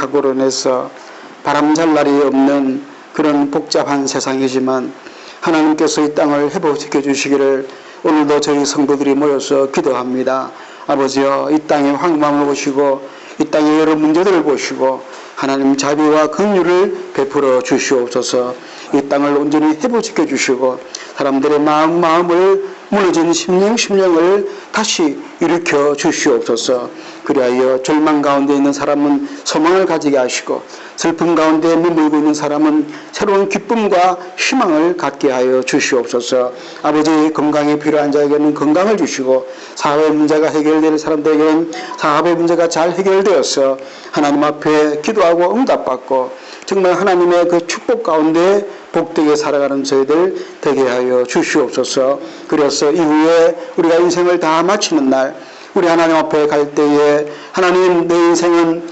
사고로 인해서 바람잘 날이 없는 그런 복잡한 세상이지만 하나님께서 이 땅을 회복시켜 주시기를 오늘도 저희 성도들이 모여서 기도합니다. 아버지여, 이 땅의 황망을 보시고 이 땅의 여러 문제들을 보시고 하나님 자비와 긍휼을 베풀어 주시옵소서. 이 땅을 온전히 회복시켜 주시고 사람들의 마음을 무너진 심령을 다시 일으켜 주시옵소서. 그리하여 절망 가운데 있는 사람은 소망을 가지게 하시고 슬픔 가운데 머물고 있는 사람은 새로운 기쁨과 희망을 갖게 하여 주시옵소서. 아버지, 건강이 필요한 자에게는 건강을 주시고 사업의 문제가 해결될 사람들에게는 사업의 문제가 잘 해결되어서 하나님 앞에 기도하고 응답받고 정말 하나님의 그 축복 가운데 복되게 살아가는 저희들 되게 하여 주시옵소서. 그래서 이후에 우리가 인생을 다 마치는 날 우리 하나님 앞에 갈 때에 하나님, 내 인생은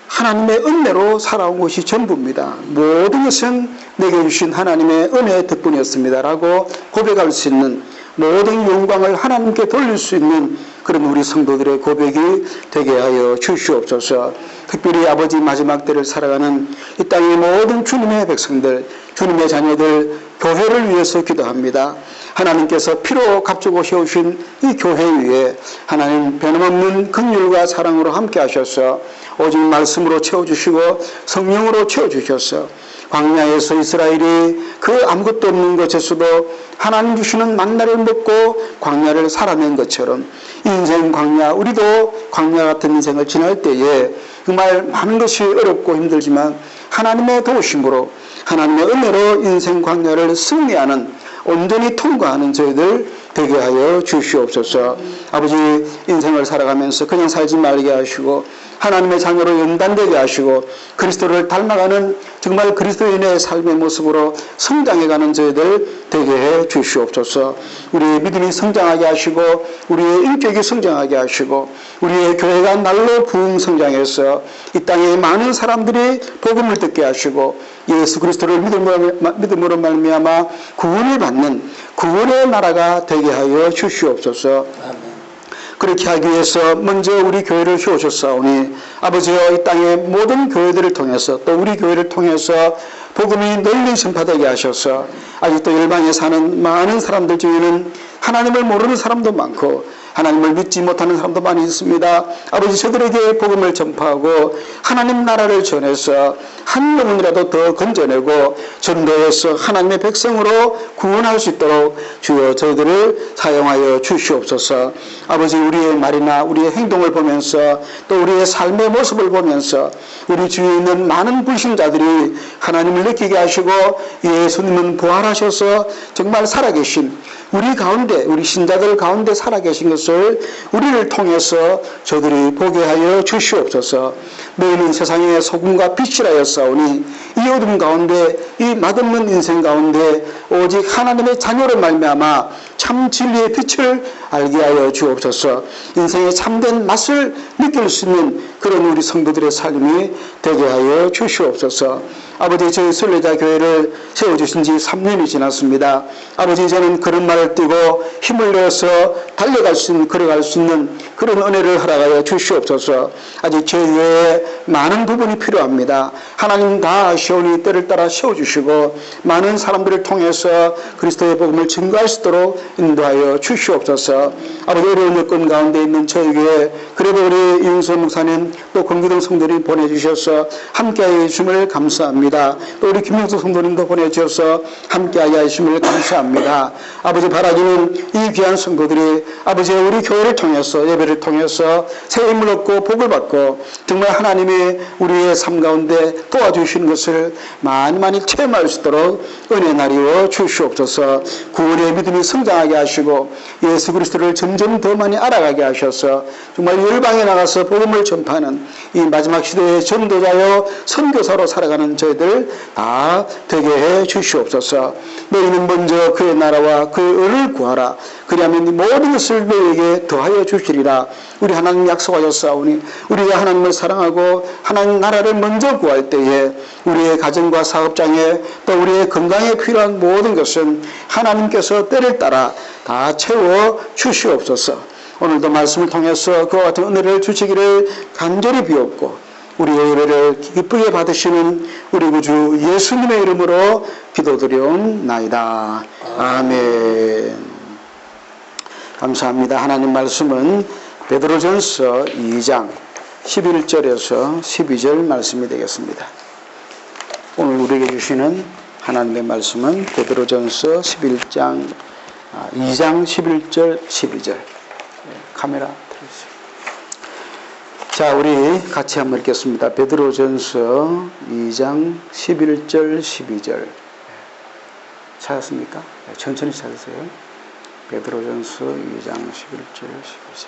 하나님의 은혜로 살아온 것이 전부입니다. 모든 것은 내게 주신 하나님의 은혜의 덕분이었습니다 라고 고백할 수 있는, 모든 영광을 하나님께 돌릴 수 있는 그런 우리 성도들의 고백이 되게 하여 주시옵소서. 특별히 아버지 마지막 때를 살아가는 이 땅의 모든 주님의 백성들, 주님의 자녀들, 교회를 위해서 기도합니다. 하나님께서 피로 값주고 세우신 이 교회 위에 하나님 변함없는 긍휼과 사랑으로 함께 하셔서 오직 말씀으로 채워주시고 성령으로 채워주셔서 광야에서 이스라엘이 그 아무것도 없는 곳에서도 하나님 주시는 만나를 먹고 광야를 살아낸 것처럼 인생 광야, 우리도 광야 같은 인생을 지날 때에 정말 많은 것이 어렵고 힘들지만 하나님의 도우심으로 하나님의 은혜로 인생 광야를 승리하는, 온전히 통과하는 저희들 되게 하여 주시옵소서. 아버지, 인생을 살아가면서 그냥 살지 말게 하시고 하나님의 자녀로 연단되게 하시고 그리스도를 닮아가는 정말 그리스도인의 삶의 모습으로 성장해가는 저희들 되게 해 주시옵소서. 우리의 믿음이 성장하게 하시고 우리의 인격이 성장하게 하시고 우리의 교회가 날로 부흥 성장해서 이 땅에 많은 사람들이 복음을 듣게 하시고 예수 그리스도를 믿음으로 말미암아 구원을 받는 구원의 나라가 되게 하여 주시옵소서. 아멘. 그렇게 하기 위해서 먼저 우리 교회를 세우셨사오니 아버지여, 이 땅의 모든 교회들을 통해서 또 우리 교회를 통해서 복음이 널리 전파되게 하셔서 아직도 열방에 사는 많은 사람들 중에는 하나님을 모르는 사람도 많고 하나님을 믿지 못하는 사람도 많이 있습니다. 아버지, 저들에게 복음을 전파하고 하나님 나라를 전해서 한 영혼이라도 더 건져내고 전도해서 하나님의 백성으로 구원할 수 있도록 주여 저희들을 사용하여 주시옵소서. 아버지, 우리의 말이나 우리의 행동을 보면서 또 우리의 삶의 모습을 보면서 우리 주위에 있는 많은 불신자들이 하나님을 느끼게 하시고 예수님은 부활하셔서 정말 살아계신 우리 가운데, 우리 신자들 가운데 살아계신 것을 우리를 통해서 저들이 보게 하여 주시옵소서. 너희는 세상의 소금과 빛이라 싸우니 이 어둠 가운데, 이 맛없는 인생 가운데 오직 하나님의 자녀로 말미암아 참 진리의 빛을 알게 하여 주옵소서. 인생의 참된 맛을 느낄 수 있는 그런 우리 성도들의 삶이 되게 하여 주시옵소서. 아버지, 저희 순례자 교회를 세워주신 지 3년이 지났습니다. 아버지, 저는 그런 말을 띄고 힘을 내어서 달려갈 수 있는, 걸어갈 수 있는 그런 은혜를 허락하여 주시옵소서. 아직 저희 교회에 많은 부분이 필요합니다. 하나님 다 아시오니 때를 따라 세워주시고 많은 사람들을 통해서 그리스도의 복음을 증거할 수 있도록 인도하여 주시옵소서. 아버지, 어려운 여건 가운데 있는 저희 교회, 그래도 우리 이윤서 목사님 또 권기동 성도님 보내주셔서 함께하여 주심을 감사합니다. 또 우리 김명수 성도님도 보내주셔서 함께하여 주심을 감사합니다. 아버지, 바라기는 이 귀한 성도들이 아버지 우리 교회를 통해서, 예배를 통해서 새 힘을 얻고 복을 받고 정말 하나님이 우리의 삶 가운데 도와주시는 것을 많이 체험할 수 있도록 은혜 나리워 주시옵소서. 구원의 믿음이 성장하게 하시고 예수 그리스도를 점점 더 많이 알아가게 하셔서 정말 열방에 나가서 복음을 전파하는 이 마지막 시대의 전도자여 선교사로 살아가는 저희들 다 되게 해 주시옵소서. 너희는 먼저 그의 나라와 그의 의를 구하라. 그리하면 이 모든 것을 너희에게 더하여 주시리라. 우리 하나님 약속하셨사오니 우리가 하나님을 사랑하고 하나님 나라를 먼저 구할 때에 우리의 가정과 사업장에 또 우리의 건강에 필요한 모든 것은 하나님께서 때를 따라 다 채워 주시옵소서. 오늘도 말씀을 통해서 그와 같은 은혜를 주시기를 간절히 비옵고 우리의 예배를 기쁘게 받으시는 우리 구주 예수님의 이름으로 기도드리옵나이다. 아멘. 감사합니다. 하나님 말씀은 베드로전서 2장 11절에서 12절 말씀이 되겠습니다. 오늘 우리에게 주시는 하나님의 말씀은 베드로전서 2장 11절 12절. 카메라 틀어주세요. 자, 우리 같이 한번 읽겠습니다. 베드로전서 2장 11절 12절. 찾았습니까? 천천히 찾으세요. 베드로전서 2장 11절 12절.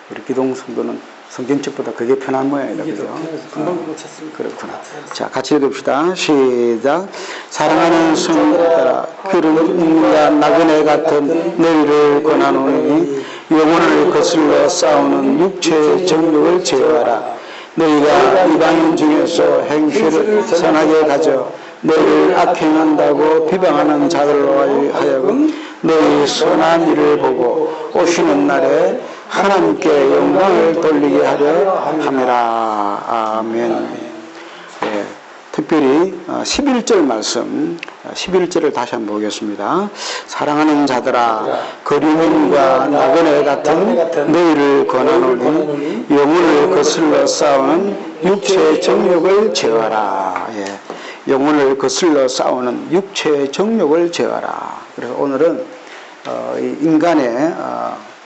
우리 기동 성도는 성경책보다 그게 편한 모양이다. 그죠? 금방 찾습니다. 그렇구나. 자, 같이 읽읍시다. 시작. 사랑하는 성도들아, 그런 인과 나그네 같은 너희를 권하노니 영혼을 거슬러 싸우는 육체의 정욕을 제어하라. 너희가 이방인 중에서 행실을 선하게 가져 너희를 악행한다고 비방하는 자들로 하여금 너희 선한 일을 보고 오시는 날에 하나님께 영광을 돌리게 하려 함이라. 아멘. 네, 특별히 11절 말씀, 11절을 다시 한번 보겠습니다. 사랑하는 자들아, 거류민과 나그네 같은 너희를 권하노니 영혼을 거슬러 싸우는 육체의 정욕을 제어하라. 예, 영혼을 거슬러 싸우는 육체의 정욕을 제어하라. 그래서 오늘은 인간의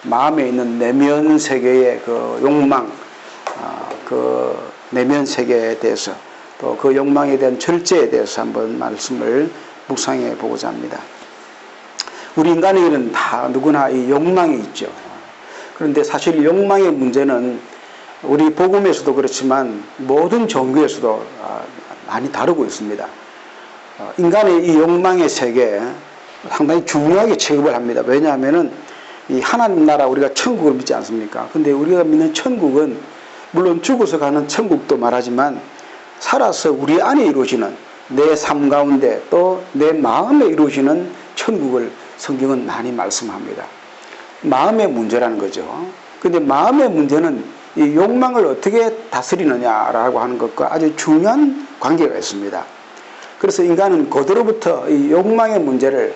마음에 있는 내면 세계의 그 욕망, 그 내면 세계에 대해서 또 그 욕망에 대한 절제에 대해서 한번 말씀을 묵상해 보고자 합니다. 우리 인간에게는 다 누구나 이 욕망이 있죠. 그런데 사실 이 욕망의 문제는 우리 복음에서도 그렇지만 모든 종교에서도 많이 다루고 있습니다. 인간의 이 욕망의 세계에 상당히 중요하게 취급을 합니다. 왜냐하면은 이 하나님 나라 우리가 천국을 믿지 않습니까? 근데 우리가 믿는 천국은 물론 죽어서 가는 천국도 말하지만 살아서 우리 안에 이루어지는 내 삶 가운데 또 내 마음에 이루어지는 천국을 성경은 많이 말씀합니다. 마음의 문제라는 거죠. 근데 마음의 문제는 이 욕망을 어떻게 다스리느냐라고 하는 것과 아주 중요한 관계가 있습니다. 그래서 인간은 고대로부터 이 욕망의 문제를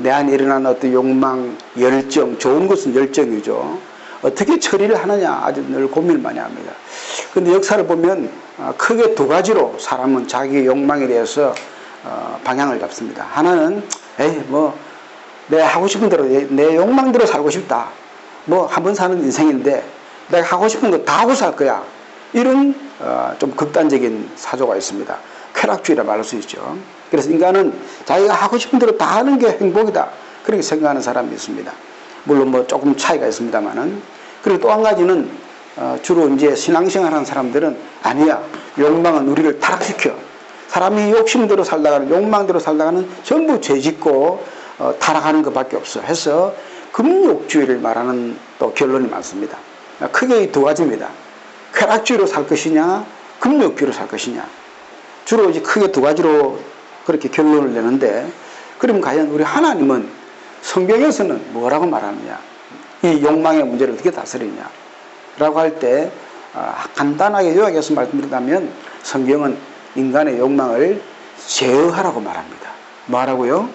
내 안에 일어나는 어떤 욕망, 열정, 좋은 것은 열정이죠. 어떻게 처리를 하느냐 아주 늘 고민을 많이 합니다. 그런데 역사를 보면 크게 두 가지로 사람은 자기 욕망에 대해서 방향을 잡습니다. 하나는 내가 하고 싶은 대로 내 욕망대로 살고 싶다. 한 번 사는 인생인데 내가 하고 싶은 거 다 하고 살 거야. 이런 좀 극단적인 사조가 있습니다. 쾌락주의라 말할 수 있죠. 그래서 인간은 자기가 하고 싶은 대로 다 하는 게 행복이다. 그렇게 생각하는 사람이 있습니다. 물론 조금 차이가 있습니다만은. 그리고 또 한 가지는 주로 이제 신앙생활 하는 사람들은 아니야. 욕망은 우리를 타락시켜. 사람이 욕심대로 살다가는 욕망대로 살다가는 전부 죄짓고 타락하는 것밖에 없어. 해서 금욕주의를 말하는 또 결론이 많습니다. 크게 이 두 가지입니다. 쾌락주의로 살 것이냐, 금욕주의로 살 것이냐. 주로 이제 크게 두 가지로 그렇게 결론을 내는데, 그럼 과연 우리 하나님은 성경에서는 뭐라고 말하느냐? 이 욕망의 문제를 어떻게 다스리냐? 라고 할 때, 간단하게 요약해서 말씀드린다면, 성경은 인간의 욕망을 제어하라고 말합니다. 뭐라고요?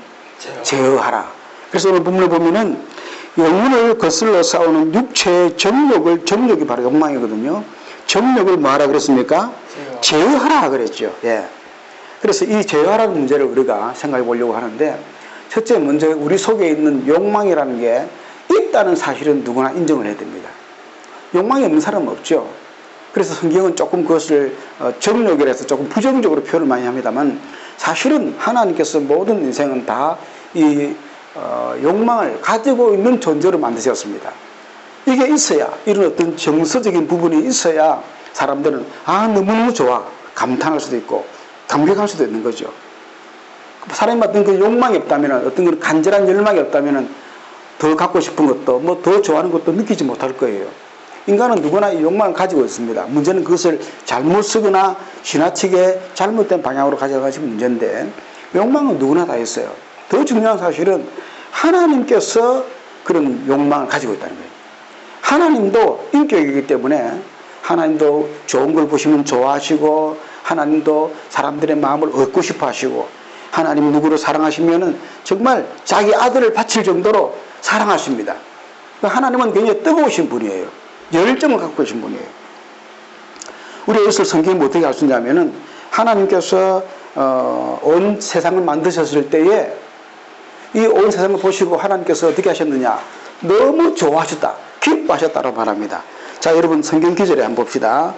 제어하라. 그래서 오늘 본문을 보면은, 영혼을 거슬러 싸우는 육체의 정욕이 바로 욕망이거든요. 정욕을 뭐하라 그랬습니까? 제어하라 그랬죠. 예. 그래서 이 제어하라는 문제를 우리가 생각해 보려고 하는데, 첫째 먼저 우리 속에 있는 욕망이라는 게 있다는 사실은 누구나 인정을 해야 됩니다. 욕망이 없는 사람은 없죠. 그래서 성경은 조금 그것을 정욕이라서 조금 부정적으로 표현을 많이 합니다만, 사실은 하나님께서 모든 인생은 다 이 욕망을 가지고 있는 존재로 만드셨습니다. 이게 있어야, 이런 어떤 정서적인 부분이 있어야 사람들은 너무너무 좋아 감탄할 수도 있고 감격할 수도 있는 거죠. 사람이 어떤 그 욕망이 없다면, 어떤 그런 간절한 열망이 없다면 더 갖고 싶은 것도 더 좋아하는 것도 느끼지 못할 거예요. 인간은 누구나 이 욕망을 가지고 있습니다. 문제는 그것을 잘못 쓰거나 지나치게 잘못된 방향으로 가져가신 문제인데, 욕망은 누구나 다 있어요. 더 중요한 사실은 하나님께서 그런 욕망을 가지고 있다는 거예요. 하나님도 인격이기 때문에 하나님도 좋은 걸 보시면 좋아하시고 하나님도 사람들의 마음을 얻고 싶어 하시고 하나님 누구를 사랑하시면은 정말 자기 아들을 바칠 정도로 사랑하십니다. 하나님은 굉장히 뜨거우신 분이에요. 열정을 갖고 계신 분이에요. 우리 여기서 성경이 어떻게 알 수 있냐면은 하나님께서 온 세상을 만드셨을 때에 이 온 세상을 보시고 하나님께서 어떻게 하셨느냐, 너무 좋아하셨다, 기뻐하셨다고 말합니다. 자, 여러분 성경 기절에 한번 봅시다.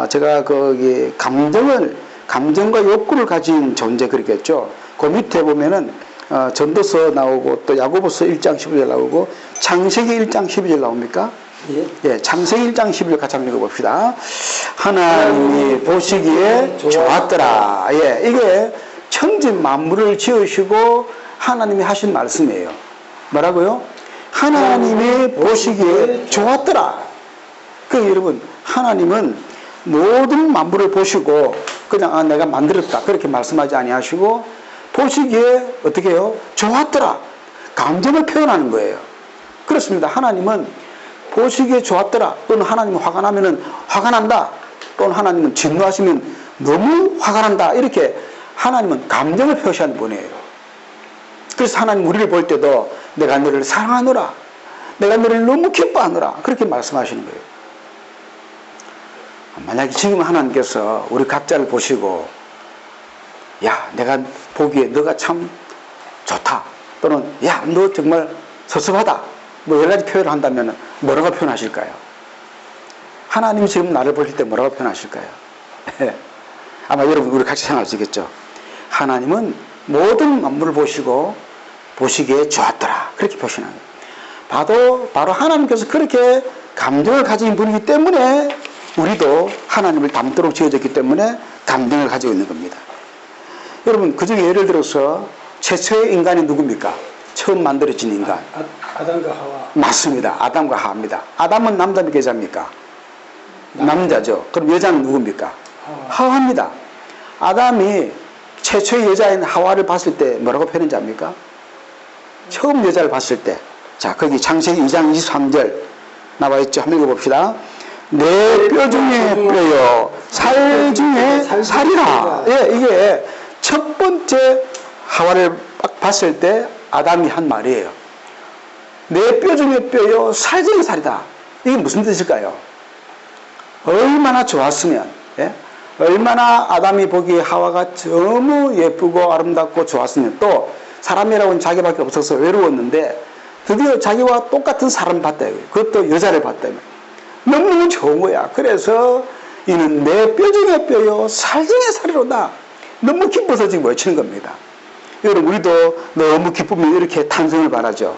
제가 거기 감정과 욕구를 가진 존재 그러겠죠. 그 밑에 보면은 전도서 나오고 또 야고보서 1장 12절 나오고 창세기 1장 12절 나옵니까? 예, 창세기 1장 12절 같이 한번 읽어봅시다. 하나님이 보시기에 좋았더라. 예, 이게 천지 만물을 지으시고 하나님이 하신 말씀이에요. 뭐라고요? 하나님이 보시기에 좋았더라. 그 여러분, 하나님은 모든 만물을 보시고 그냥 내가 만들었다 그렇게 말씀하지 아니하시고 보시기에 어떻게 해요? 좋았더라. 감정을 표현하는 거예요. 그렇습니다. 하나님은 보시기에 좋았더라. 또는 하나님이 화가 나면은 화가 난다. 또는 하나님은 진노하시면 너무 화가 난다. 이렇게 하나님은 감정을 표시하는 분이에요. 그래서 하나님 우리를 볼 때도 내가 너를 사랑하노라. 내가 너를 너무 기뻐하노라. 그렇게 말씀하시는 거예요. 만약에 지금 하나님께서 우리 각자를 보시고 야, 내가 보기에 너가 참 좋다. 또는 야, 너 정말 섭섭하다. 뭐 여러 가지 표현을 한다면 뭐라고 표현하실까요? 하나님이 지금 나를 보실 때 뭐라고 표현하실까요? 아마 여러분 우리 같이 생각하시겠죠. 하나님은 모든 만물을 보시고 보시기에 좋았더라. 그렇게 표시하는 거예요. 바로 하나님께서 그렇게 감정을 가진 분이기 때문에 우리도 하나님을 닮도록 지어졌기 때문에 감정을 가지고 있는 겁니다. 여러분, 그중에 예를 들어서 최초의 인간이 누굽니까? 처음 만들어진 인간. 아담과 하와. 맞습니다. 아담과 하와입니다. 아담은 남자입니까? 여자입니까? 남자죠. 그럼 여자는 누굽니까? 하와입니다. 아담이 최초의 여자인 하와를 봤을 때 뭐라고 표현인지 압니까? 처음 여자를 봤을 때. 자, 거기 창세기 2장 23절 나와 있죠. 한번 읽어봅시다. 내 뼈 중에 뼈요, 살 중에 살이라. 예, 이게 첫 번째 하와를 딱 봤을 때 아담이 한 말이에요. 내 뼈 중에 뼈요, 살 중에 살이다. 이게 무슨 뜻일까요? 얼마나 좋았으면, 예? 얼마나 아담이 보기에 하와가 너무 예쁘고 아름답고 좋았으면, 또 사람이라고는 자기밖에 없어서 외로웠는데 드디어 자기와 똑같은 사람을 봤다. 그것도 여자를 봤다. 너무너무 좋은 거야. 그래서 이는 내 뼈 중에 뼈요, 살 중에 살이로다. 너무 기뻐서 지금 외치는 겁니다. 여러분, 우리도 너무 기쁘면 이렇게 탄성을 바라죠.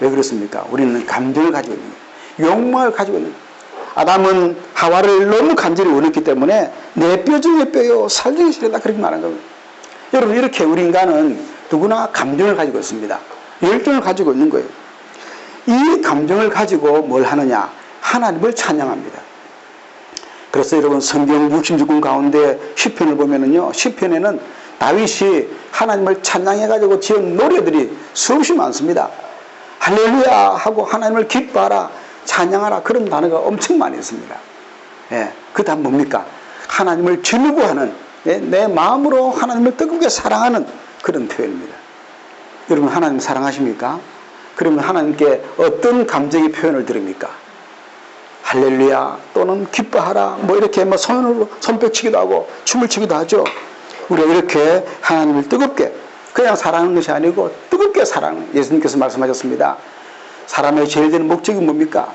왜 그렇습니까? 우리는 감정을 가지고 있는 거예요. 욕망을 가지고 있는 거예요. 아담은 하와를 너무 간절히 원했기 때문에 내 뼈 중에 뼈요, 살 중에 살이다. 그렇게 말한 겁니다. 여러분, 이렇게 우리 인간은 누구나 감정을 가지고 있습니다. 열정을 가지고 있는 거예요. 이 감정을 가지고 뭘 하느냐? 하나님을 찬양합니다. 그래서 여러분, 성경 66권 가운데 시편을 보면은요, 시편에는 다윗이 하나님을 찬양해가지고 지은 노래들이 수없이 많습니다. 할렐루야 하고 하나님을 기뻐하라, 찬양하라, 그런 단어가 엄청 많이 있습니다. 예, 그 다음 뭡니까? 하나님을 즐거워하는, 예, 내 마음으로 하나님을 뜨겁게 사랑하는 그런 표현입니다. 여러분, 하나님 사랑하십니까? 그러면 하나님께 어떤 감정의 표현을 드립니까? 할렐루야 또는 기뻐하라 뭐 이렇게 뭐 손으로 손뼉치기도 하고 춤을 추기도 하죠. 우리가 이렇게 하나님을 뜨겁게 그냥 사랑하는 것이 아니고 뜨겁게 사랑하는, 예수님께서 말씀하셨습니다. 사람의 제일 되는 목적이 뭡니까?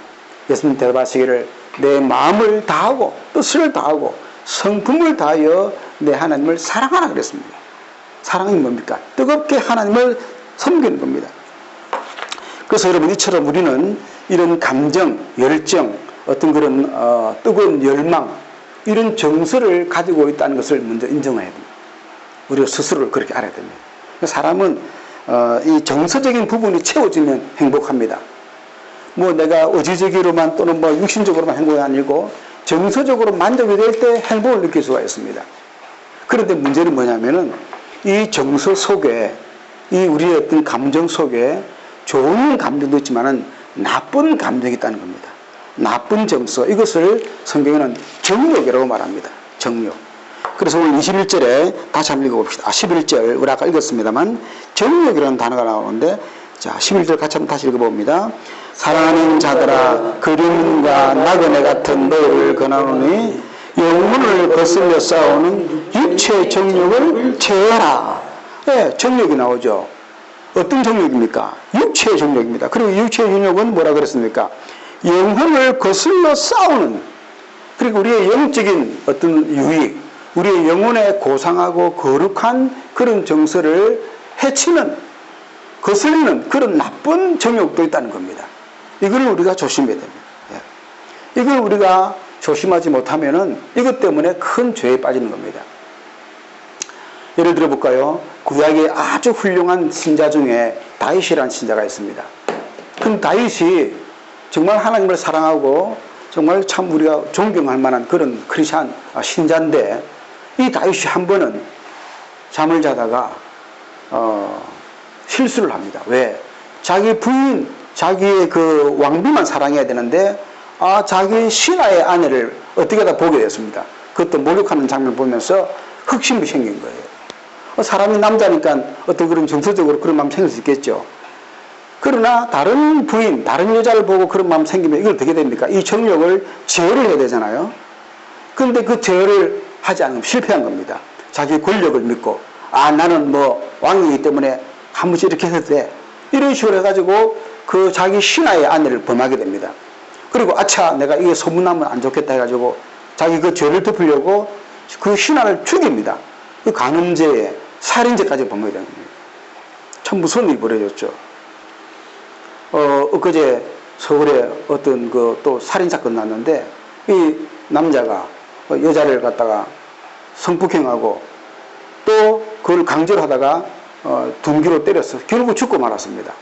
예수님 대답하시기를 내 마음을 다하고 뜻을 다하고 성품을 다하여 내 하나님을 사랑하라 그랬습니다. 사랑이 뭡니까? 뜨겁게 하나님을 섬기는 겁니다. 그래서 여러분, 이처럼 우리는 이런 감정, 열정, 어떤 그런 뜨거운 열망, 이런 정서를 가지고 있다는 것을 먼저 인정해야 됩니다. 우리가 스스로를 그렇게 알아야 됩니다. 사람은 이 정서적인 부분이 채워지면 행복합니다. 뭐 내가 의지적으로만 또는 뭐 육신적으로만 행복이 아니고 정서적으로 만족이 될 때 행복을 느낄 수가 있습니다. 그런데 문제는 뭐냐면은 이 정서 속에, 이 우리의 어떤 감정 속에 좋은 감정도 있지만은 나쁜 감정이 있다는 겁니다. 나쁜 정서, 이것을 성경에는 정욕이라고 말합니다. 정욕. 그래서 오늘 21절에 다시 한번 읽어봅시다. 11절 우리 아까 읽었습니다만 정욕이라는 단어가 나오는데, 자 11절 같이 한번 다시 읽어봅니다. 사랑하는 자들아, 그림과 나그네 같은 너희를 권하노니 영혼을 거슬려 싸우는 육체의 정욕을 제어하라. 네, 정욕이 나오죠. 어떤 정욕입니까? 육체의 정욕입니다. 그리고 육체의 정욕은 뭐라 그랬습니까? 영혼을 거슬러 싸우는, 그리고 우리의 영적인 어떤 유익, 우리의 영혼에 고상하고 거룩한 그런 정서를 해치는, 거슬리는 그런 나쁜 정욕도 있다는 겁니다. 이걸 우리가 조심해야 됩니다. 이걸 우리가 조심하지 못하면은 이것 때문에 큰 죄에 빠지는 겁니다. 예를 들어 볼까요? 구약의 아주 훌륭한 신자 중에 다윗이라는 신자가 있습니다. 그 다윗이 정말 하나님을 사랑하고 정말 참 우리가 존경할 만한 그런 크리스찬 신자인데, 이 다윗이 한 번은 잠을 자다가 실수를 합니다. 왜? 자기 부인, 자기의 그 왕비만 사랑해야 되는데 자기 신하의 아내를 어떻게 하다 보게 됐습니다. 그것도 목욕하는 장면을 보면서 흑심이 생긴 거예요. 사람이 남자니까 어떤 그런 정서적으로 그런 마음 생길 수 있겠죠. 그러나 다른 부인, 다른 여자를 보고 그런 마음 생기면 이걸 어떻게 됩니까? 이 정욕을 제어를 해야 되잖아요. 그런데 그 제어를 하지 않으면 실패한 겁니다. 자기 권력을 믿고 나는 뭐 왕이기 때문에 한 번씩 이렇게 해도 돼, 이런 식으로 해가지고 그 자기 신하의 아내를 범하게 됩니다. 그리고 아차, 내가 이게 소문나면 안 좋겠다 해가지고 자기 그 죄를 덮으려고 그 신하를 죽입니다. 그 간음죄에 살인죄까지 범하게 되는 겁니다. 참 무서운 일이 벌어졌죠. 엊그제 서울에 어떤 그 또 살인사건 났는데, 이 남자가 여자를 갖다가 성폭행하고 또 그걸 강제로 하다가 둔기로 때려서 결국 죽고 말았습니다.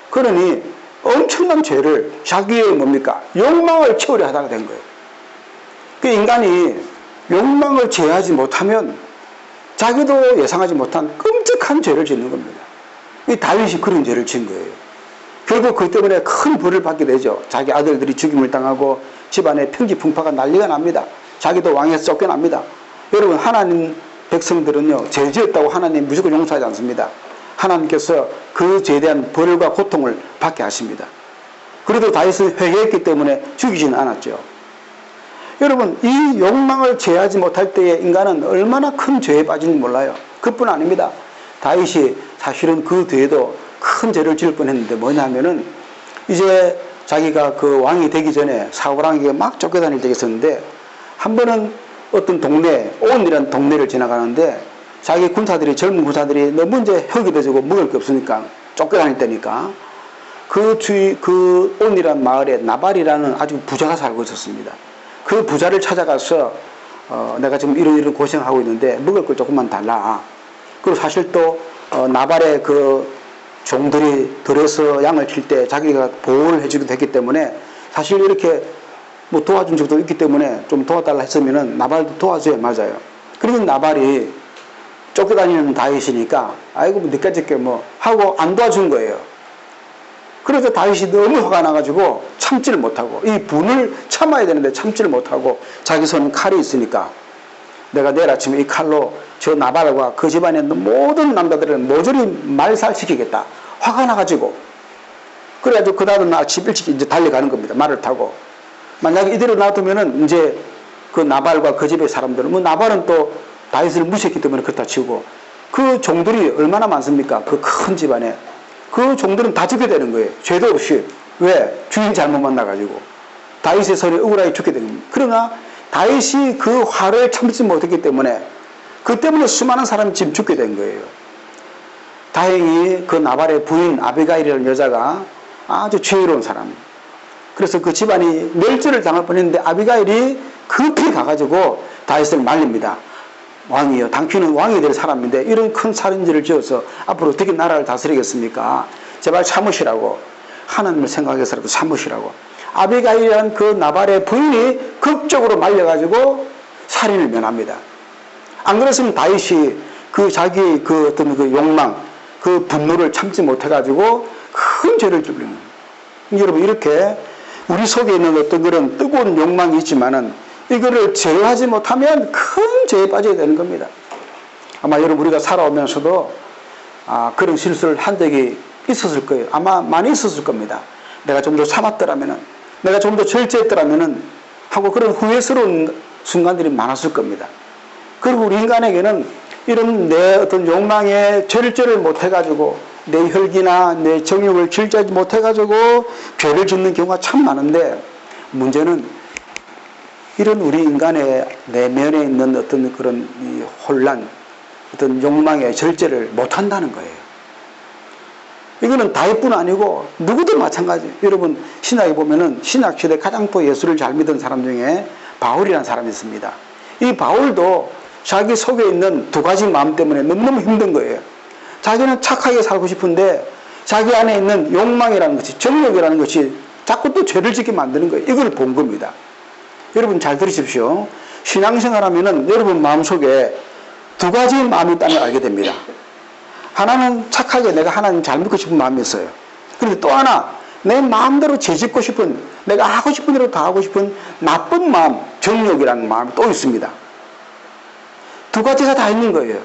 그러니 엄청난 죄를 자기의 뭡니까? 욕망을 채우려 하다가 된 거예요. 그 인간이 욕망을 제어하지 못하면 자기도 예상하지 못한 끔찍한 죄를 짓는 겁니다. 이 다윗이 그런 죄를 지은 거예요. 결국 그 때문에 큰 벌을 받게 되죠. 자기 아들들이 죽임을 당하고 집안에 평지풍파가 난리가 납니다. 자기도 왕에서 쫓겨납니다. 여러분, 하나님 백성들은요, 죄 지었다고 하나님 무조건 용서하지 않습니다. 하나님께서 그 죄에 대한 벌과 고통을 받게 하십니다. 그래도 다윗은 회개했기 때문에 죽이지는 않았죠. 여러분, 이 욕망을 제어하지 못할 때에 인간은 얼마나 큰 죄에 빠지는지 몰라요. 그뿐 아닙니다. 다윗이 사실은 그 뒤에도 큰 죄를 지을 뻔했는데 뭐냐면은, 이제 자기가 그 왕이 되기 전에 사울왕에게 막 쫓겨다닐 때가 있었는데, 한 번은 어떤 동네, 온이라는 동네를 지나가는데 자기 군사들이, 젊은 군사들이 너무 이제 혁이 되지고 먹을 게 없으니까 쫓겨다닐 때니까 그 온이라는 마을에 나발이라는 아주 부자가 살고 있었습니다. 그 부자를 찾아가서 내가 지금 이런 고생하고 있는데 먹을 걸 조금만 달라. 그리고 사실 또 나발의 그 종들이 들어서 양을 칠 때 자기가 보호를 해주기도 했기 때문에 사실 이렇게 뭐 도와준 적도 있기 때문에 좀 도와달라 했으면은 나발도 도와줘야 맞아요. 그러면 나발이 쫓겨다니는 다윗이니까 아이고 뭐 늦게짓게 뭐 하고 안 도와준 거예요. 그래서 다윗이 너무 화가 나가지고 참지를 못하고, 이 분을 참아야 되는데 참지를 못하고 자기 손에 칼이 있으니까 내가 내일 아침에 이 칼로 저 나발과 그 집안에 있는 모든 남자들을 모조리 말살시키겠다. 화가 나가지고. 그래가지고 그 다음 아침 일찍 이제 달려가는 겁니다. 말을 타고. 만약에 이대로 놔두면은 이제 그 나발과 그 집의 사람들은, 뭐 나발은 또 다윗을 무시했기 때문에 그렇다 치고, 그 종들이 얼마나 많습니까? 그 큰 집안에. 그 종들은 다 죽게 되는 거예요. 죄도 없이. 왜? 주인 잘못 만나가지고. 다윗의 손에 억울하게 죽게 되는 겁니다. 그러나 다윗이 그 화를 참지 못했기 때문에, 그 때문에 수많은 사람이 지금 죽게 된 거예요. 다행히 그 나발의 부인 아비가일이라는 여자가 아주 지혜로운 사람. 그래서 그 집안이 멸절을 당할 뻔했는데 아비가일이 급히 가가지고 다윗을 말립니다. 왕이요, 당신은 왕이 될 사람인데 이런 큰 살인죄를 지어서 앞으로 어떻게 나라를 다스리겠습니까? 제발 참으시라고. 하나님을 생각해서라도 참으시라고. 아비가일이라는 그 나발의 부인이 극적으로 말려가지고 살인을 면합니다. 안 그랬으면 다윗이 그 자기 그 어떤 그 욕망, 그 분노를 참지 못해가지고 큰 죄를 저지르는 거예요. 여러분, 이렇게 우리 속에 있는 어떤 그런 뜨거운 욕망이 있지만은 이거를 제어하지 못하면 큰 죄에 빠져야 되는 겁니다. 아마 여러분, 우리가 살아오면서도 그런 실수를 한 적이 있었을 거예요. 아마 많이 있었을 겁니다. 내가 좀 더 참았더라면은, 내가 좀 더 절제했더라면은 하고 그런 후회스러운 순간들이 많았을 겁니다. 그리고 우리 인간에게는 이런 내 어떤 욕망에 절제를 못해가지고 내 혈기나 내 정욕을 절제하지 못해가지고 죄를 짓는 경우가 참 많은데, 문제는 이런 우리 인간의 내면에 있는 어떤 그런 이 혼란, 어떤 욕망의 절제를 못한다는 거예요. 이거는 다윗뿐 아니고 누구도 마찬가지예요. 여러분, 신약에 보면은 신약시대 가장 또 예수를 잘 믿은 사람 중에 바울이라는 사람이 있습니다. 이 바울도 자기 속에 있는 두 가지 마음 때문에 너무너무 힘든 거예요. 자기는 착하게 살고 싶은데 자기 안에 있는 욕망이라는 것이, 정욕이라는 것이 자꾸 또 죄를 짓게 만드는 거예요. 이걸 본 겁니다. 여러분 잘 들으십시오. 신앙생활하면은 여러분 마음속에 두 가지 마음이 있다는 걸 알게 됩니다. 하나는 착하게 내가 하나님 잘 믿고 싶은 마음이 있어요. 그런데 또 하나, 내 마음대로 죄짓고 싶은, 내가 하고 싶은 대로 다 하고 싶은 나쁜 마음, 정욕이라는 마음이 또 있습니다. 두 가지가 다 있는 거예요.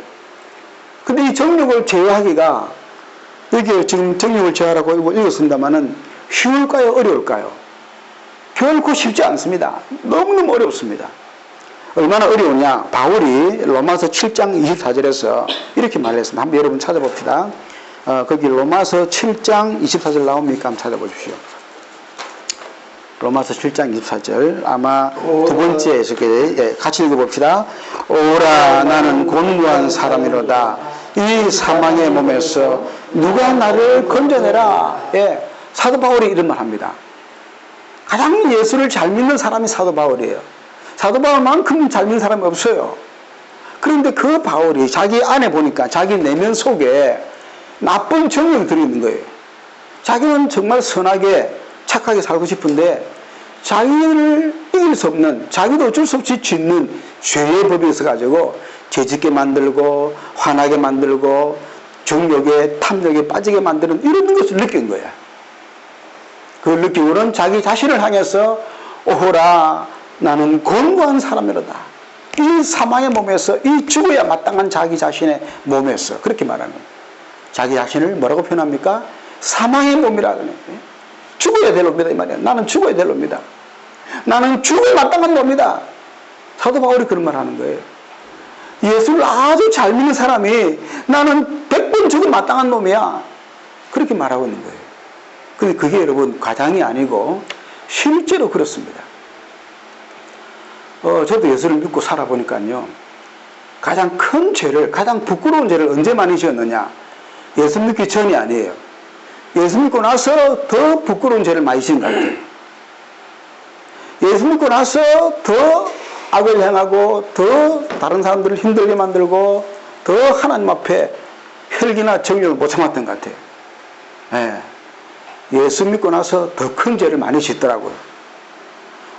근데 이 정욕을 제어하기가, 여기 지금 정욕을 제어하라고 읽었습니다만은 쉬울까요? 어려울까요? 결코 쉽지 않습니다. 너무너무 어렵습니다. 얼마나 어려우냐? 바울이 로마서 7장 24절에서 이렇게 말했습니다. 한번 여러분 찾아봅시다. 거기 로마서 7장 24절 나옵니까? 한번 찾아보십시오. 로마서 7장 24절 아마 두 번째 같이 읽어봅시다. 오라 나는 곤고한 사람이로다. 이 사망의 몸에서 누가 나를 건져내라. 예, 사도 바울이 이런 말 합니다. 가장 예수를 잘 믿는 사람이 사도 바울이에요. 사도 바울만큼 잘 믿는 사람이 없어요. 그런데 그 바울이 자기 안에 보니까 자기 내면 속에 나쁜 정욕이 들어있는 거예요. 자기는 정말 선하게 착하게 살고 싶은데 자기를 이길 수 없는, 자기도 어쩔 수 없이 짓는 죄의 법이 있어가지고 죄짓게 만들고 화나게 만들고 정욕에 탐욕에 빠지게 만드는 이런 것을 느낀 거야. 그걸 느끼고는 자기 자신을 향해서 오호라 나는 곤고한 사람이로다. 이 사망의 몸에서, 이 죽어야 마땅한 자기 자신의 몸에서, 그렇게 말하는 거예요. 자기 자신을 뭐라고 표현합니까? 사망의 몸이라 그래요. 죽어야 될 놈이다 이 말이에요. 나는 죽어야 될 놈이다. 나는 죽어야 마땅한 놈이다. 사도 바울이 그런 말 하는 거예요. 예수를 아주 잘 믿는 사람이 나는 100번 죽어 마땅한 놈이야. 그렇게 말하고 있는 거예요. 근데 그게 여러분 과장이 아니고 실제로 그렇습니다. 저도 예수를 믿고 살아보니까요. 가장 큰 죄를, 가장 부끄러운 죄를 언제 많이 지었느냐? 예수 믿기 전이 아니에요. 예수 믿고 나서 더 부끄러운 죄를 많이 지은 것 같아요. 예수 믿고 나서 더 악을 행하고 더 다른 사람들을 힘들게 만들고 더 하나님 앞에 혈기나 정욕을 못 참았던 것 같아요. 예. 예수 믿고 나서 더 큰 죄를 많이 짓더라고요.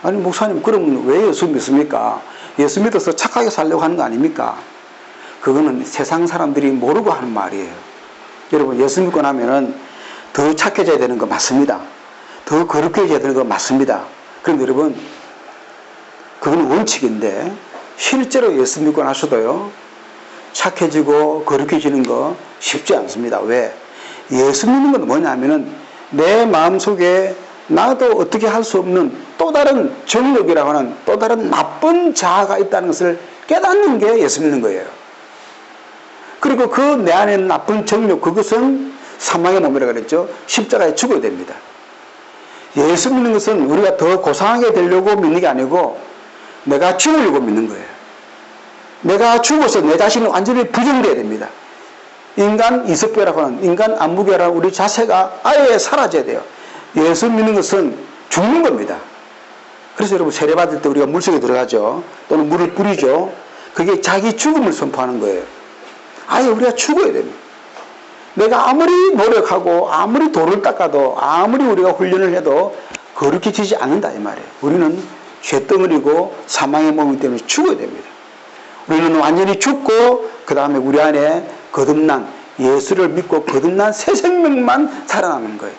아니 목사님 그러면 왜 예수 믿습니까? 예수 믿어서 착하게 살려고 하는 거 아닙니까? 그거는 세상 사람들이 모르고 하는 말이에요. 여러분 예수 믿고 나면은 더 착해져야 되는 거 맞습니다. 더 거룩해져야 되는 거 맞습니다. 그런데 여러분 그건 원칙인데 실제로 예수 믿고 나서도요 착해지고 거룩해지는 거 쉽지 않습니다. 왜? 예수 믿는 건 뭐냐면은 내 마음속에 나도 어떻게 할 수 없는 또 다른 정욕이라고 하는 또 다른 나쁜 자아가 있다는 것을 깨닫는 게 예수 믿는 거예요. 그리고 그 내 안에 있는 나쁜 정욕, 그것은 사망의 몸이라고 그랬죠. 십자가에 죽어야 됩니다. 예수 믿는 것은 우리가 더 고상하게 되려고 믿는 게 아니고 내가 죽으려고 믿는 거예요. 내가 죽어서 내 자신이 완전히 부정돼야 됩니다. 인간 이석배라고 하는, 인간 안무교라는 우리 자세가 아예 사라져야 돼요. 예수 믿는 것은 죽는 겁니다. 그래서 여러분 세례 받을 때 우리가 물속에 들어가죠. 또는 물을 뿌리죠. 그게 자기 죽음을 선포하는 거예요. 아예 우리가 죽어야 됩니다. 내가 아무리 노력하고 아무리 돌을 닦아도 아무리 우리가 훈련을 해도 거룩해지지 않는다 이 말이에요. 우리는 쇳덩어리고 사망의 몸이기 때문에 죽어야 됩니다. 우리는 완전히 죽고 그 다음에 우리 안에 거듭난 예수를 믿고 거듭난 새 생명만 살아나는 거예요.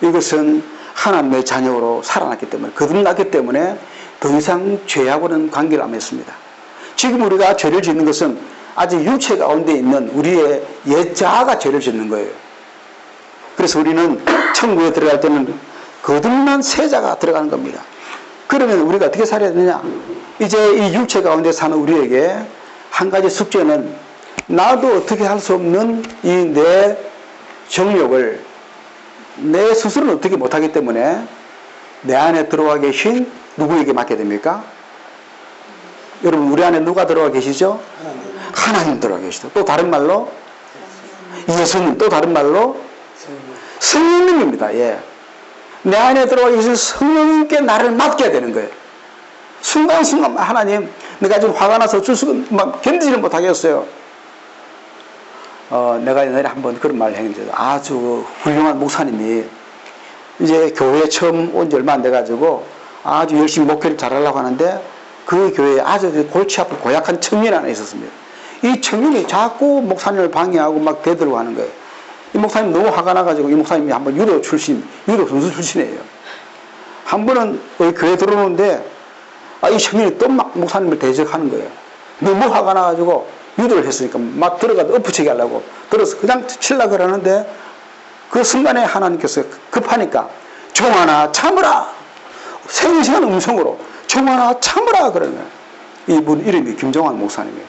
이것은 하나님의 자녀로 살아났기 때문에, 거듭났기 때문에 더 이상 죄하고는 관계를 안 맺습니다. 지금 우리가 죄를 짓는 것은 아직 육체 가운데 있는 우리의 옛자아가 죄를 짓는 거예요. 그래서 우리는 천국에 들어갈 때는 거듭난 새 자가 들어가는 겁니다. 그러면 우리가 어떻게 살아야 되느냐? 이제 이 육체 가운데 사는 우리에게 한 가지 숙제는, 나도 어떻게 할 수 없는 이 내 정욕을 내 스스로는 어떻게 못하기 때문에 내 안에 들어와 계신 누구에게 맡게 됩니까? 여러분, 우리 안에 누가 들어와 계시죠? 하나님 들어와 계시죠. 또 다른 말로 예수님, 또 다른 말로 성령님입니다. 예. 내 안에 들어와 계신 성령님께 나를 맡겨야 되는 거예요. 순간순간 하나님, 내가 지금 화가 나서 막 견디지를 못하겠어요. 내가 옛날에 한번 그런 말을 했는데, 아주 훌륭한 목사님이 이제 교회에 처음 온 지 얼마 안 돼가지고 아주 열심히 목회를 잘하려고 하는데, 그 교회에 아주 골치 아픈 고약한 청년 하나 있었습니다. 이 청년이 자꾸 목사님을 방해하고 막 대들고 하는 거예요. 이 목사님 너무 화가 나가지고, 이 목사님이 한번 유도 선수 출신이에요. 한 번은 교회 들어오는데, 이 청년이 또 막 목사님을 대적하는 거예요. 너무 화가 나가지고 유도를 했으니까 막 들어가서 엎어치게 하려고 들어서 그냥 치려고 그러는데, 그 순간에 하나님께서 급하니까 종아나 참으라, 생생한 음성으로 종아나 참으라 그러는 거예요. 이분 이름이 김종환 목사님이에요.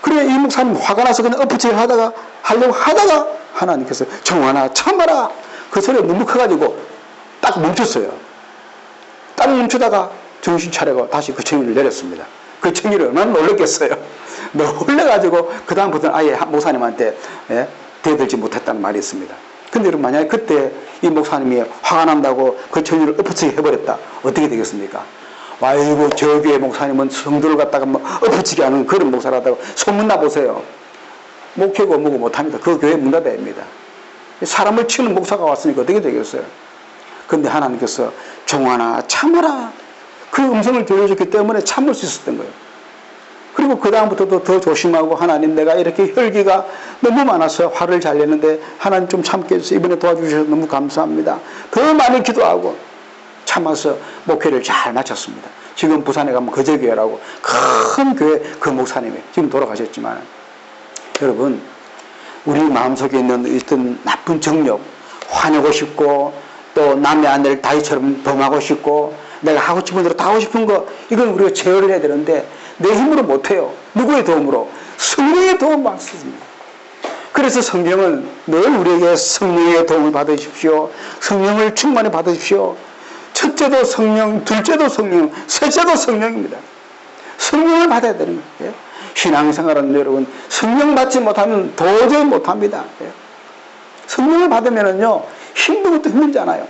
그래, 이 목사님 화가 나서 그냥 엎어치게 하려고 하다가 하나님께서 종아나 참아라, 그 소리가 너무 커가지고 딱 멈췄어요. 딱 멈추다가 정신 차리고 다시 그 청년을 내렸습니다. 그 청년이 얼마나 놀랐겠어요. 놀래가지고 그 다음부터는 아예 목사님한테 대들지 못했다는 말이 있습니다. 근데 여러분, 만약에 그때 이 목사님이 화가 난다고 그 청년을 엎어치게 해버렸다, 어떻게 되겠습니까? 아이고, 저 교회 목사님은 성도를 갖다가 뭐 엎어치게 하는 그런 목사라다고 소문나 보세요. 목회고 뭐고 못합니다. 그 교회 문 닫아야 됩니다. 사람을 치는 목사가 왔으니까 어떻게 되겠어요? 근데 하나님께서 종아나 참아라, 그 음성을 들려줬기 때문에 참을 수 있었던 거예요. 그리고 그 다음부터도 더 조심하고, 하나님, 내가 이렇게 혈기가 너무 많아서 화를 잘 내는데 하나님 좀 참게 해주세요. 이번에 도와주셔서 너무 감사합니다. 더 많이 기도하고 참아서 목회를 잘 마쳤습니다. 지금 부산에 가면 거제교회라고 큰 교회 그 목사님이 지금 돌아가셨지만, 여러분, 우리 마음속에 있는 어떤 나쁜 정욕, 화내고 싶고, 또 남의 아내를 다윗처럼 범하고 싶고, 내가 하고 싶은 대로 다 하고 싶은 거, 이건 우리가 제어를 해야 되는데 내 힘으로 못해요. 누구의 도움으로? 성령의 도움 받습니다. 그래서 성경은 늘 우리에게 성령의 도움을 받으십시오, 성령을 충만히 받으십시오. 첫째도 성령, 둘째도 성령, 셋째도 성령입니다. 성령을 받아야 되는 거예요. 신앙생활은 여러분, 성령 받지 못하면 도저히 못합니다. 성령을 받으면은요, 힘든 것도 힘들잖아요.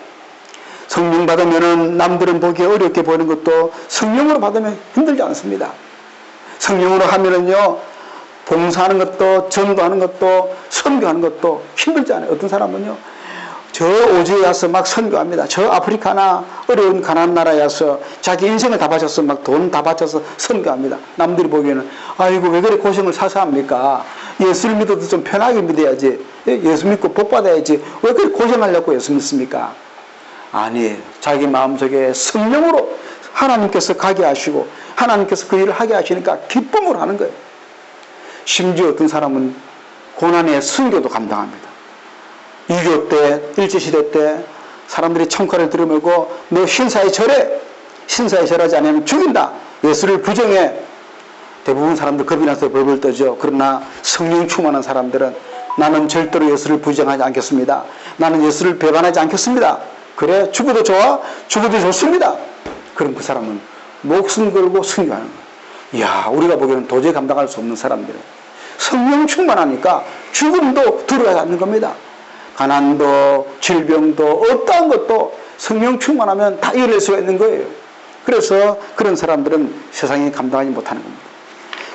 성령 받으면은 남들은 보기 어렵게 보이는 것도 성령으로 받으면 힘들지 않습니다. 성령으로 하면은요, 봉사하는 것도, 전도하는 것도, 선교하는 것도 힘들지 않아요. 어떤 사람은요, 저 오지에 와서 막 선교합니다. 저 아프리카나 어려운 가난한 나라에 와서 자기 인생을 다 바쳐서 막 돈 다 바쳐서 선교합니다. 남들이 보기에는 아이고, 왜 그래 고생을 사서 합니까? 예수를 믿어도 좀 편하게 믿어야지. 예수 믿고 복 받아야지. 왜 그렇게 고생하려고 예수 믿습니까? 아니, 자기 마음속에 성령으로 하나님께서 가게 하시고 하나님께서 그 일을 하게 하시니까 기쁨으로 하는 거예요. 심지어 어떤 사람은 고난의 순교도 감당합니다. 6.25 때, 일제시대 때 사람들이 청칼을 들이밀고 너 신사에 절해, 신사에 절하지 않으면 죽인다, 예수를 부정해. 대부분 사람들 겁이 나서 벌벌 떠죠. 그러나 성령 충만한 사람들은 나는 절대로 예수를 부정하지 않겠습니다, 나는 예수를 배반하지 않겠습니다, 그래 죽어도 좋아, 죽어도 좋습니다. 그럼 그 사람은 목숨 걸고 순교하는 거예요. 이야, 우리가 보기에는 도저히 감당할 수 없는 사람들은 성령 충만하니까 죽음도 두려워하지 않는 겁니다. 가난도 질병도 어떠한 것도 성령 충만하면 다 이겨낼 수가 있는 거예요. 그래서 그런 사람들은 세상에 감당하지 못하는 겁니다.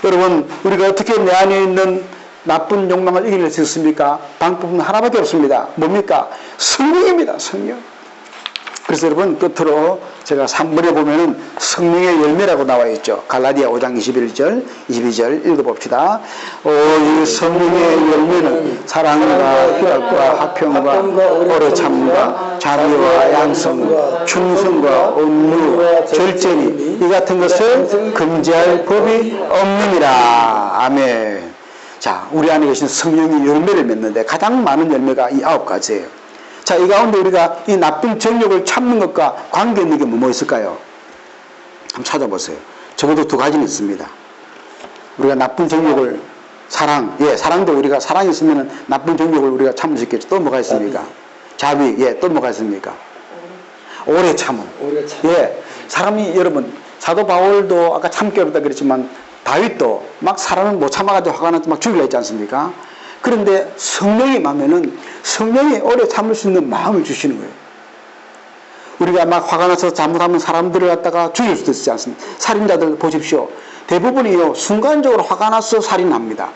여러분, 우리가 어떻게 내 안에 있는 나쁜 욕망을 이겨낼 수 있습니까? 방법은 하나밖에 없습니다. 뭡니까? 성령입니다. 성령. 그래서 여러분 끝으로 제가 3번에 보면은 성령의 열매라고 나와 있죠. 갈라디아 5장 21절, 22절 읽어봅시다. 이 성령의 열매는 사랑과 희락과 화평과 오래 참과 자비와 양성, 충성과 온유, 절제니 이 같은 것을 금지할 법이 없느니라. 아멘. 자, 우리 안에 계신 성령이 열매를 맺는데 가장 많은 열매가 이 9가지예요. 자, 이 가운데 우리가 이 나쁜 정욕을 참는 것과 관계 있는 게 뭐 있을까요? 한번 찾아보세요. 적어도 2가지는 있습니다. 우리가 나쁜 정욕을 사랑도 우리가 사랑이 있으면 나쁜 정욕을 우리가 참을 수 있겠죠. 또 뭐가 있습니까? 자비, 또 뭐가 있습니까? 오래 참음. 사람이 여러분 사도 바울도 아까 참기 어렵다 그랬지만 다윗도 막 사람을 못 참아가지고 화가 나서 막 죽이려 했지 않습니까? 그런데 성령이 임하면은 성령이 오래 참을 수 있는 마음을 주시는 거예요. 우리가 막 화가 나서 잘못하면 사람들을 갖다가 죽일 수도 있지 않습니까? 살인자들 보십시오. 대부분이요, 순간적으로 화가 나서 살인합니다.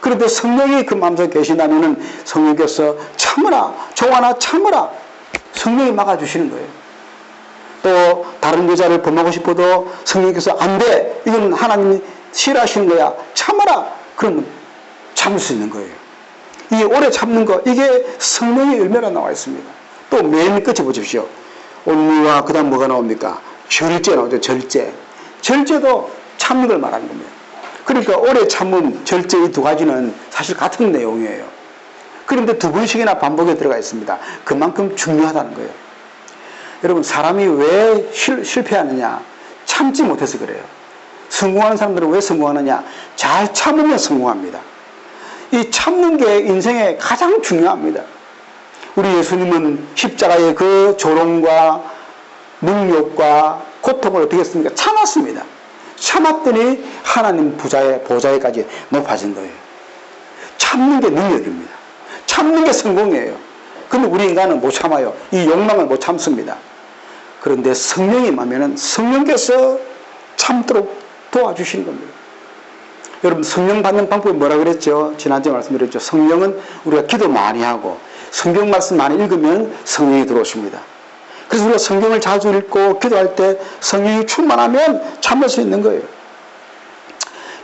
그런데 성령이 그 마음속에 계신다면은 성령께서 참으라, 종아나 참으라, 성령이 막아주시는 거예요. 또 다른 여자를 범하고 싶어도 성령께서 안 돼, 이건 하나님이 싫어하시는 거야, 참아라, 그러면 참을 수 있는 거예요. 이 오래 참는 거, 이게 성령의 열매라 나와 있습니다. 또 맨 끝에 보십시오. 온유와 그 다음 뭐가 나옵니까? 절제 나오죠. 절제도 참는 걸 말하는 겁니다. 그러니까 오래 참음, 절제 이 2가지는 사실 같은 내용이에요. 그런데 2번씩이나 반복에 들어가 있습니다. 그만큼 중요하다는 거예요. 여러분, 사람이 왜 실패하느냐? 참지 못해서 그래요. 성공하는 사람들은 왜 성공하느냐? 잘 참으면 성공합니다. 이 참는 게 인생에 가장 중요합니다. 우리 예수님은 십자가의 그 조롱과 능욕과 고통을 어떻게 했습니까? 참았습니다. 참았더니 하나님 보좌에까지 높아진 거예요. 참는 게 능력입니다. 참는 게 성공이에요. 근데 우리 인간은 못 참아요. 이 욕망을 못 참습니다. 그런데 성령이 임하면은 성령께서 참도록 도와주시는 겁니다. 여러분, 성령 받는 방법이 뭐라 그랬죠? 지난주에 말씀드렸죠. 성령은 우리가 기도 많이 하고 성경 말씀 많이 읽으면 성령이 들어오십니다. 그래서 우리가 성경을 자주 읽고 기도할 때 성령이 충만하면 참을 수 있는 거예요.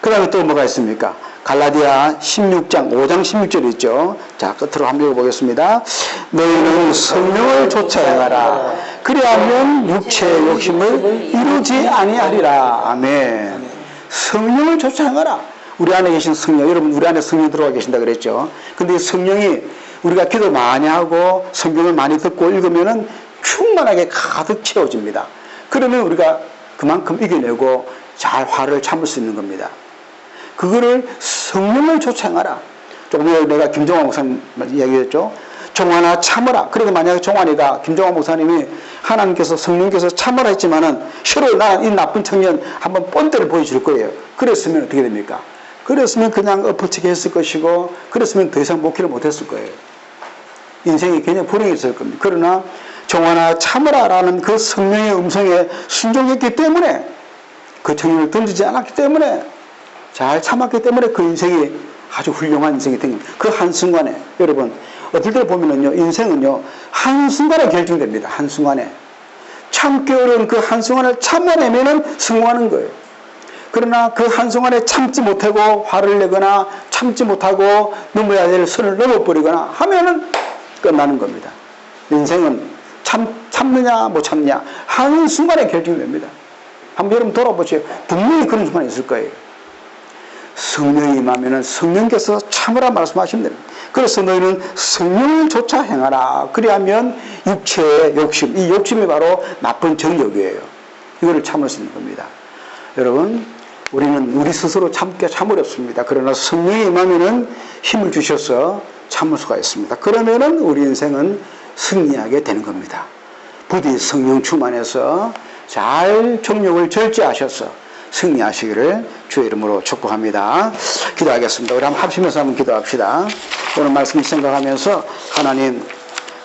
그 다음에 또 뭐가 있습니까? 갈라디아 16장 5장 16절이 있죠. 자, 끝으로 한번 읽어보겠습니다. 너희는 성령을 좇아 행하라. 그리하면 육체의 욕심을 이루지 아니하리라. 아멘. 성령을 좇아 행하라. 우리 안에 계신 성령, 여러분 우리 안에 성령 들어와 계신다 그랬죠. 근데 성령이 우리가 기도 많이 하고 성경을 많이 듣고 읽으면은 충만하게 가득 채워집니다. 그러면 우리가 그만큼 이겨내고 잘 화를 참을 수 있는 겁니다. 그거를 성령을 좇아 행하라. 조금 전에 내가 김종환 목사님 이야기했죠. 종환아 참으라. 그래도 만약에 종환이가 김종환 목사님이 하나님께서 성령께서 참으라 했지만은 싫어, 나는 이 나쁜 청년 한번 본때를 보여줄 거예요. 그랬으면 어떻게 됩니까? 그랬으면 그냥 엎어치게 했을 것이고, 그랬으면 더 이상 목회를 못했을 거예요. 인생이 굉장히 불행했을 겁니다. 그러나 종환아 참으라 라는 그 성령의 음성에 순종했기 때문에, 그 청년을 던지지 않았기 때문에, 잘 참았기 때문에 그 인생이 아주 훌륭한 인생이 된 겁니다. 그 한순간에, 여러분 어떨 때 보면은요, 인생은요 한순간에 결정됩니다. 한순간에 참기 어려운 그 한순간을 참아내면은 성공하는 거예요. 그러나 그 한순간에 참지 못하고 화를 내거나 참지 못하고 넘어야 될 선을 넘어버리거나 하면은 끝나는 겁니다. 인생은 참느냐 못 참느냐 한순간에 결정됩니다. 한번 여러분 돌아보세요. 분명히 그런 순간이 있을 거예요. 성령이 임하면은 성령께서 참으라 말씀하시면 됩니다. 그래서 너희는 성령을 좇아 행하라. 그리하면 육체의 욕심, 이 욕심이 바로 나쁜 정욕이에요. 이거를 참을 수 있는 겁니다. 여러분, 우리는 우리 스스로 참기가 참 어렵습니다. 그러나 성령이 임하면은 힘을 주셔서 참을 수가 있습니다. 그러면은 우리 인생은 승리하게 되는 겁니다. 부디 성령 충만해서 잘 정욕을 절제하셔서 승리하시기를 주의 이름으로 축복합니다. 기도하겠습니다. 우리 한번 합심해서 한번 기도합시다. 오늘 말씀 생각하면서 하나님,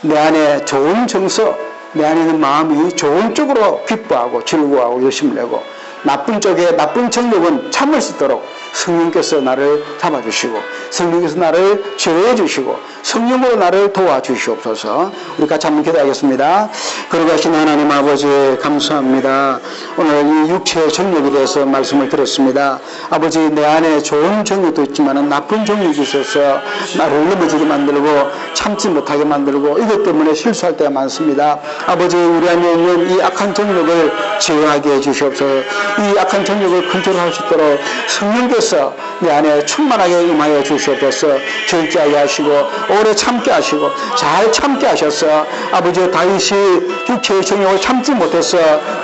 내 안에 좋은 정서, 내 안에 있는 마음이 좋은 쪽으로 기뻐하고 즐거워하고 열심을 내고 나쁜 쪽에 나쁜 정욕은 참을 수 있도록 성령께서 나를 잡아주시고 성령께서 나를 제어해 주시고 성령으로 나를 도와주시옵소서. 우리 같이 한번 기도하겠습니다. 거룩하신 하나님 아버지 감사합니다. 오늘 이 육체의 정욕에 대해서 말씀을 들었습니다. 아버지, 내 안에 좋은 정욕도 있지만 나쁜 정욕이 있어서 나를 넘어지게 만들고 참지 못하게 만들고 이것 때문에 실수할 때가 많습니다. 아버지, 우리 안에 있는 이 악한 정욕을 제어하게 해주시옵소서. 이 악한 정욕을 컨트롤할 수 있도록 성령께서 내 안에 충만하게 임하여 주시옵소서. 절제하게 하시고 오래 참게 하시고 잘 참게 하셔서 아버지, 다윗이 육체의 정욕을 참지 못해서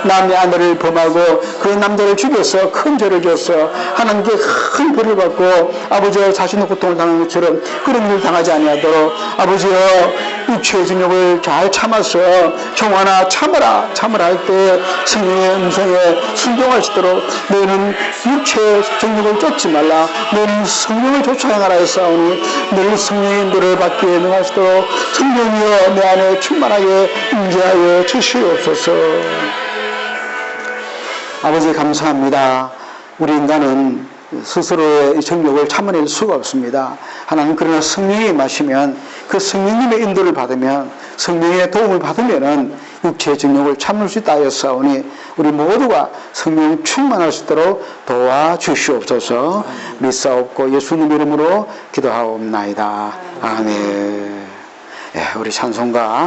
남의 아내를 범하고 그 남자를 죽여서 큰 죄를 져서 하나님께 큰 벌을 받고 아버지와 자신의 고통을 당하는 것처럼 그런 일을 당하지 아니하도록 아버지여, 육체의 정욕을 잘 참아서 정화나 참으라 할 때 성령의 음성에 순종할 수 있도록 너는 육체의 정욕을 쫓지 말라, 너는 성령을 쫓아 행하라 했사오니 늘 성령의 인도를 받기에 능할 수 있도록 성령이여 내 안에 충만하게 임재하여 주시옵소서. 아버지 감사합니다. 우리 인간은 스스로의 정욕을 참아낼 수가 없습니다. 하나님, 그러나 성령이 임하시면, 그 성령님의 인도를 받으면, 성령의 도움을 받으면은 육체의 정욕을 참을 수 있다 하였사오니 우리 모두가 성령 충만할 수 있도록 도와주시옵소서. 믿사옵고 예수님 이름으로 기도하옵나이다. 아멘. 우리 찬송가